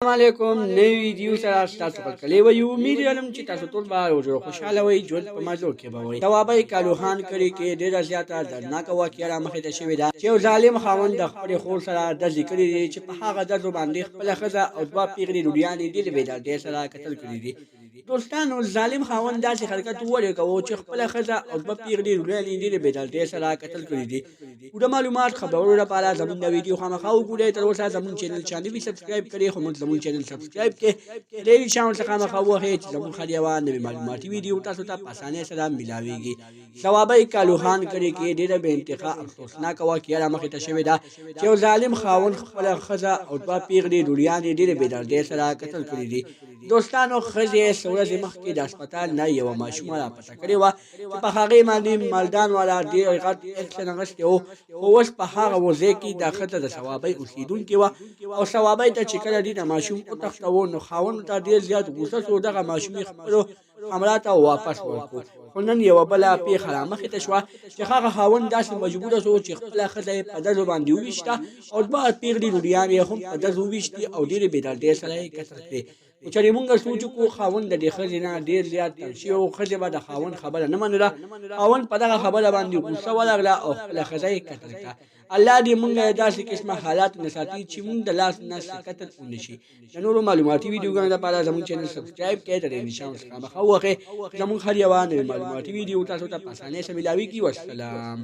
السلام علیکم نوی ویډیو سره تاسو خپل کلی وي امید لرم چې تاسو ټول به ډېر خوشاله وئ ژوند په مزو کې به وئ توابه کالوخان کړي کې ډېره زیاته دردناکه واقعه رامخې ته شوې ده چې یو ظالم خاوند د خپلې خور سره ډزې کړي دي چې په هغه ډزو باندې خپله ښځه او دوه پیغلې لوریانې ډېرې بېدردۍ سره قتل کړي دي. دوستانو ظالم خاوند داسې حرکت ولې کوو چې خپله ښځه او دوه پیغلې لوریانې ډېرې بېدردۍ سره قتل کړي دي. پوره معلومات خبرونو لپاره زموږ د ویډیو خامخا وګورئ. تر اوسه زموږ چینل چا نه وي سبسکرایب کړی خو موږ زموږ چینل سبسکرایب کړئ ډېرې شامل څخه خامخا ووهئ چې زموږ هر یوه نوې معلوماتي ویډیو تاسو ته په اسانۍ سره میلاویږي. ثوابه کالوخان کړي کې ډېره بې انتها افسوسناکه واقعه رامخې ته شوې ده چې یو ظالم خاوند خپله ښځه او دوه پیغلې لوریانې ډېرې بېدردۍ سره قتل کړي دي. دوستانو ښځې څه ورځې مخکې د هسپتال نه یوه ماشومه راپته کړې وه چې په هغې باندې مالدان والا ډېر غټ اکشن اخیستی و، خو اوس په هغه وضع کې دا ښځه د ثوابۍ اوسېدونکې وه او ثوابۍ ته چې کله دې د ماشوم وتښتوه نو خاوند ته ډېر زیات غوسه شو، دغه ماشوم یې خپلو همراه ته واپس ورکړو. خو نن یوه بله پېښه رامخې ته شوه چې هغه خاوند داسې مجبوره شو چې خپله ښځه یې په ډزو باندې وویشته او دوه پیغلې لوریانې یې هم په ډزو وویشتې او ډېرې بېدردۍ سره یې قتل کړې. خو چېرې مونږ سوچ وکړو خاوند د دې ښځې نه ډېر زیات تنګ شوی و، ښځې به د خاوند خبره نه منله، خاوند په دغه خبره باندې غوسه ولګله او خپله ښځه یې قتل کړه. الله دې مونږ له داسې قسمه حالاتو نه ساتي چې مونږ د لاس نه قتل ونه شي. د نورو معلوماتي ویډیوګانو لپاره زموږ چینل سبسکرایب کړئ، د دې نشان څخه مخه ووهئ. زموږ هر یوه نوې معلوماتي ویډیو تاسو ته په اسانۍ سره میلاویږي. والسلام.